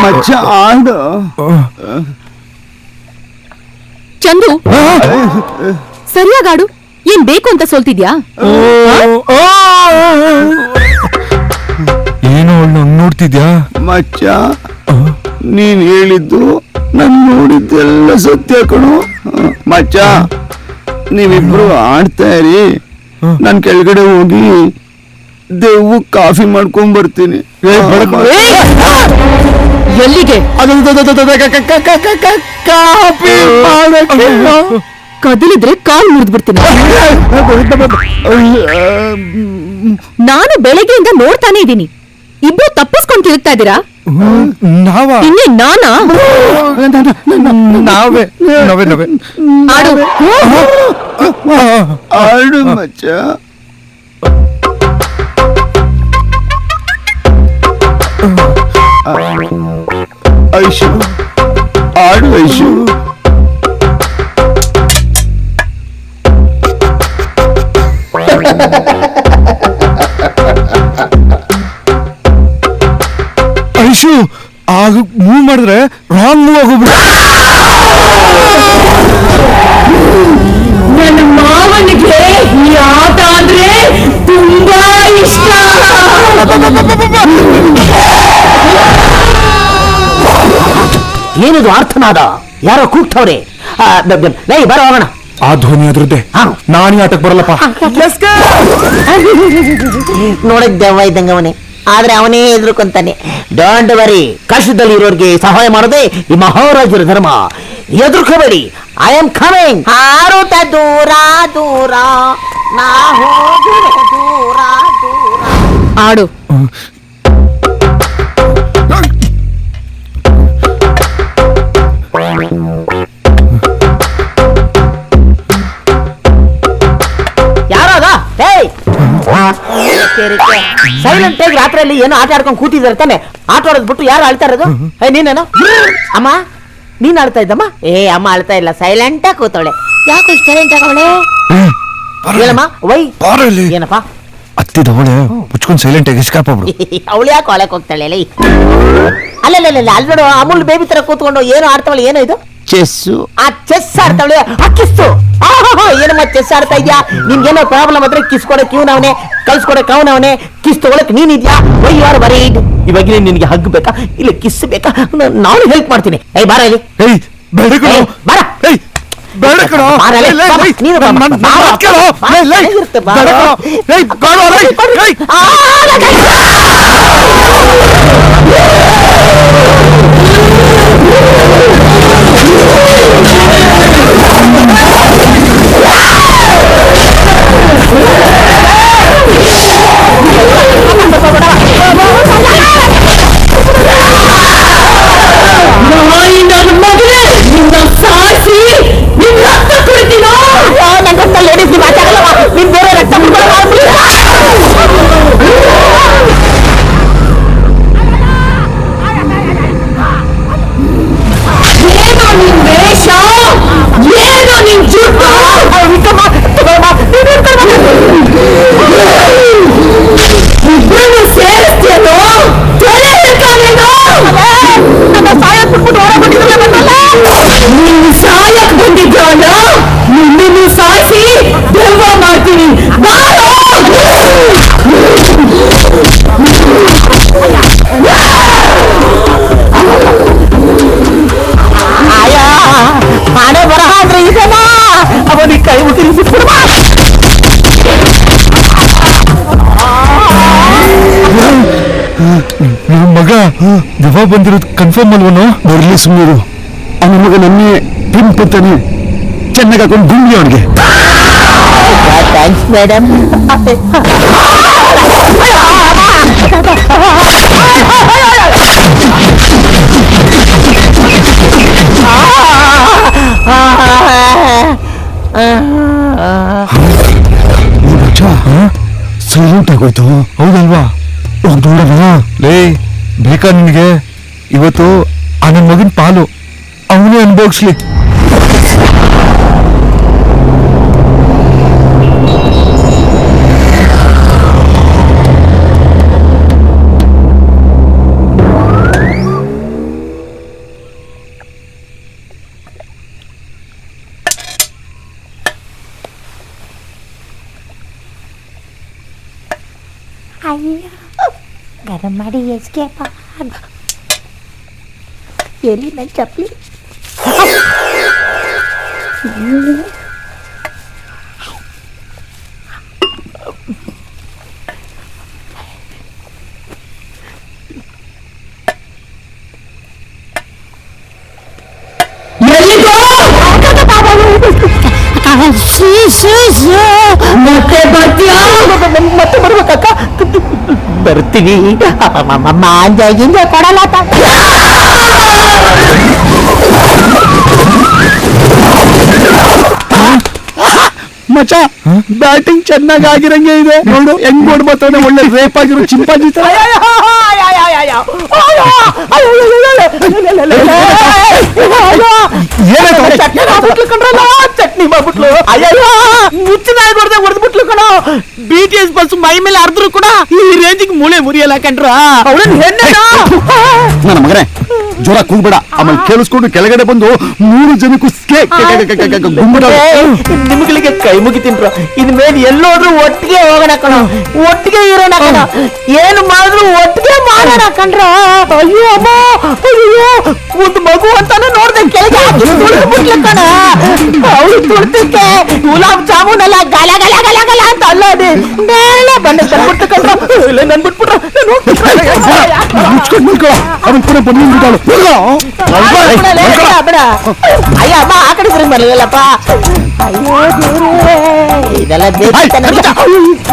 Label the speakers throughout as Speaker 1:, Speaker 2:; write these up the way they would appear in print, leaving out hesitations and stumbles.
Speaker 1: ಮಚ್ಚ ಆಡು.
Speaker 2: ಚಂದು ಸರಿಯಾಗಾಡು. ಏನ್ ಬೇಕು ಅಂತ ಸೋಲ್ತಿದ್ಯಾ?
Speaker 3: ಏನೋ ಅವಳು ನೋಡ್ತಿದ್ಯಾ?
Speaker 1: ಮಚ್ಚ ನೀನ್ ಹೇಳಿದ್ದು ನನ್ ನೋಡಿದ್ದೆಲ್ಲ ಸತ್ಯ ಕಣು. ಮಚ್ಚ ನೀವಿಬ್ರು ಆಡ್ತಾ ಇರಿ, ನಾನ್ ಕೆಳಗಡೆ ಹೋಗಿ ದೇವು ಕಾಫಿ ಮಾಡ್ಕೊಂಡ್ ಬರ್ತೀನಿ.
Speaker 2: ಎಲ್ಲಿಗೆ?
Speaker 1: ಕಾಫಿ
Speaker 2: ಕದಲಿದ್ರೆ ಕಾಲ್ ಮುರಿದು ಬಿಡ್ತೀನಿ. ನಾನು ಬೆಳಗ್ಗೆಯಿಂದ ನೋಡ್ತಾನೆ ಇದ್ದೀನಿ, ಇಬ್ರು ತಪ್ಪಿಸ್ಕೊಂಡು ತಿರುಗ್ತಾ ಇದ್ದೀರಾ. ಇನ್ನೇ ನಾನಾ?
Speaker 3: ನಾವೇ
Speaker 2: ಆಡು.
Speaker 1: ಆಡು ಮಚ್ಚ. ಐಶು ಆಡು ಐಶು.
Speaker 3: ಐಶು ಆಗ ಮೂವ್ ಮಾಡಿದ್ರೆ ರಾಂಗ್ ಮೂವ್ ಆಗೋಗ್ಬಿಡ.
Speaker 2: ನನ್ನ ಮಾವನಿಗೆ ಈ ಆಟ ಅಂದ್ರೆ ತುಂಬಾ ಇಷ್ಟ.
Speaker 4: ಏನಿದು ಅರ್ಥನಾದ? ಯಾರೋ ಕೂಗ್ತವ್ರೆ. ಬರೋ ಹೋಗೋಣ.
Speaker 3: ಆ ಧ್ವನಿ ಅದ್ರದ್ದೇ. ನಾನೀ ಆಟಕ್ಕೆ ಬರಲ್ಲಪ್ಪ.
Speaker 4: ನೋಡಕ್ ದೆವ್ವ ಇದ್ದಂಗ ಅವನೇ, ಆದ್ರೆ ಅವನೇ ಎದುರ್ಕೊಂತಾನೆ. ಡೋಂಟ್ ವರಿ, ಕಷ್ಟದಲ್ಲಿ ಇರೋರ್ಗೆ ಸಹಾಯ ಮಾಡೋದೇ ಈ ಮಹಾರಾಜರ ಧರ್ಮ. ಎದುರ್ಕೋಬೇಡಿ, ಐ ಆಮ್ ಕಮಿಂಗ್. ಹಾರುತ್ತ ದೂರ ದೂರ ನಾ ಹೋಗುವೆ ದೂರ ದೂರ.
Speaker 2: ಆಡು.
Speaker 4: ಯಾರೋದ? ಸೈಲೆಂಟ್ ಆಗಿ ರಾತ್ರಿಯಲ್ಲಿ ಏನೋ ಆಟ ಆಡ್ಕೊಂಡು ಕೂತಿದ್ದಾರೆ ತಾನೆ. ಆಟ ಆಡೋದ್ ಬಿಟ್ಟು ಯಾರು ಆಳ್ತಾ ಇರೋದು? ನೀನೇನೋ ಅಮ್ಮ, ನೀನ್ ಆಡ್ತಾ ಇದ್ದಮ್ಮ? ಅಮ್ಮ ಆಳ್ತಾ ಇಲ್ಲ, ಸೈಲೆಂಟ್ ಆಗಿ ಕೂತವಳೆ. ಯಾಕೆ ಸೈಲೆಂಟ್ ಆಗವಳೆ? ಹೇಳಮ್ಮ. ವೈ ಏನಪ್ಪ?
Speaker 3: ಹತ್ತಿದವಳೆ ಮುಚ್ಕೊಂಡು ಸೈಲೆಂಟ್ ಆಗಿ ಎಸ್ಕೇಪ್ ಆಗ್ಬಿಡು.
Speaker 4: ಅವಳು ಯಾಕೆ ಒಳಕ್ ಹೋಗ್ತಾಳೆ? ಅಲ್ಲ ಅಲ್ಲಿ ನೋಡು, ಅಮೂಲ್ ಬೇಬಿ ತರ ಕೂತ್ಕೊಂಡು ಏನೋ ಆಡ್ತಾವಳೆ. ಏನೋ ಇದು?
Speaker 1: ಚೆಸ್ಸು.
Speaker 4: ಆ ಚೆಸ್ ಆಡ್ತಾವಳೆ. ಆ ಕಿಸ್ಸು. ಏನಮ್ಮ ಚೆಸ್ ಆಡ್ತಾ ಇದ್ಯಾ? ನಿನ್ಗೇನೋ ಪ್ರಾಬ್ಲಮ್ ಆದ್ರೆ ಕಿಸ್ ಕೊಡಕ್ ಇವನವನೇ, ಕಳ್ಸ್ಕೊಡಕ್ ಅವನವನೇ, ಕಿಸ್ ತಗೊಳಕ್ ನೀನಿದ್ಯಾ? Why you are worried? ಇವಾಗ ನಿನ್ಗೆ ಹಗ್ ಬೇಕಾ ಇಲ್ಲ ಕಿಸ್ ಬೇಕಾ? ನಾನು ಹೆಲ್ಪ್ ಮಾಡ್ತೀನಿ. ಬಾರ ಇಲ್ಲಿ. ಬಾರ.
Speaker 3: ಮಗ ದೆವ್ವ ಬಂದಿರೋದು ಕನ್ಫರ್ಮ್ ಅಲ್ವನು?
Speaker 1: ಬರ್ಲಿ ಸುಮ್ಮರು. ಅವನ ಮಗ ನನ್ನೇ ಪಿಂಪ್ ಅಂತಾನೆ ಚೆನ್ನಾಗಿ ಹಾಕೊಂಡು ಗುಂಡಿ ಅವನಿಗೆ.
Speaker 4: Thanks madam.
Speaker 1: ಸೈಲೆಂಟ್ ಆಗೋಯ್ತು.
Speaker 3: ಹೌದಲ್ವಾ?
Speaker 1: ನೋಡೋಣ.
Speaker 3: ಲೇ ಬೇಕಾ ನಿನಗೆ? ಇವತ್ತು ಆ ನನ್ನ ಮಗನ ಪಾಲು ಅವನೇ ಅನುಭವಿಸ್ಲಿ.
Speaker 5: ಅಯ್ಯೋ ಗರಂ ಮಾಡಿ ಎಸ್ಕೇಪ ಎಲ್ಲಿ ನನ್ನ ಚಪ್ಪಲಿ
Speaker 2: ಮತ್ತೆ ಬರ್ತೀಯಾ?
Speaker 4: ಮತ್ತೆ ಬರ್ಬೇಕಕ್ಕ ಬರ್ತೀವಿ ಮಾಂಜ ಗಿಂಜ ಕೊಡಲ್ಲ
Speaker 1: ಮಚ ಬ್ಯಾಟಿಂಗ್ ಚೆನ್ನಾಗಿ ಆಗಿರಂಗೆ ಇದೆ ನೋಡು ಹೆಂಗ್ ಓಡ್ಬರ್ತಾನೆ ಒಳ್ಳೆ ರೇಪ್ ಆಗಿರೋ ಚಿಂಪಾಂಜಿ ತರ
Speaker 4: ಚಟ್ನಿ ಮಾಡ್ಬಿಟ್ಲು ಅಯ್ಯೋ ಮುಚ್ಚಿನ ಹೊಡೆದ್ಬಿಟ್ಲು ಕಣ BTS ಬಸ್ ಮೈ ಮೇಲೆ ಅರ್ದ್ರು ಕೂಡ ಈ ರೇಂಜಿಗೆ ಮೂಳೆ ಮುರಿಯಲ್ಲ ಕಂಡ್ರ ಅವಳನ್ನ ಹೆಣ್ಣೇನಾ
Speaker 1: ನನ್ನ ಮಗನೇ ಜ್ವರ ಕೂಗ್ಬೇಡ ಆಮೇಲೆ ಕೇಳಿಸ್ಕೊಂಡು ಕೆಳಗಡೆ ಬಂದು 3 ಜನಕ್ಕೂ ಗುಂಬಿಡ
Speaker 4: ನಿಮ್ಗಳಿಗೆ ಕೈ ಮುಗಿತೀನ್ರ ಇನ್ಮೇಲೆ ಎಲ್ಲೋದ್ರು ಒಟ್ಟಿಗೆ ಹೋಗೋಣ ಕಣ ಒಟ್ಟಿಗೆ ಇರೋಣ ಕಣ ಏನು ಮಾಡಿದ್ರು ಒಟ್ಟಿಗೆ ಮಾಡೋಣ ಕಣ್ರ ಅಯ್ಯೋ ಅಮ್ಮ ಅಯ್ಯೋ ಒಂದು ಮಗು ಅಂತಾನೆ ನೋಡ್ದೆ ಕೆಳಗೆ ತುಳಿದ್ಬಿಟ್ಲು ಕಣ ಅವಳು ತುಳಿದಕ್ಕೆ ಗುಲಾಬ್ ಜಾಮೂನ್ ಎಲ್ಲ ಗಲ ಗಲ ಗಲ ಗಲ ಅಂತ ಅಲ್ಲೋದೆ ಮೇಲೆ ಬಂದು ತಂದ್ಬಿಟ್ಟು ಕಣ್ರ ಇಲ್ಲ ನನ್ ಬಿಟ್ಬಿಟ್ರ
Speaker 1: ಮುಚ್ಕೊಂಡು ನಿಂತ್ಕೊಳ್ಳೋ ಅವನ್ ಕೂಡ ಬಂದ್ಬಿಟ್ಟಾಳು
Speaker 4: ಅಯ್ಯ ಅಮ್ಮ ಆ ಕಡೆ ಸರಿ ಬರಲಿಲ್ಲಪ್ಪ ಅಯ್ಯೋ ದೇವ್ರೇ ಇದೆಲ್ಲ ಬೇಕು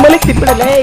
Speaker 4: ಮಲಗ್ತಿದ್ಬಿಡಲೇ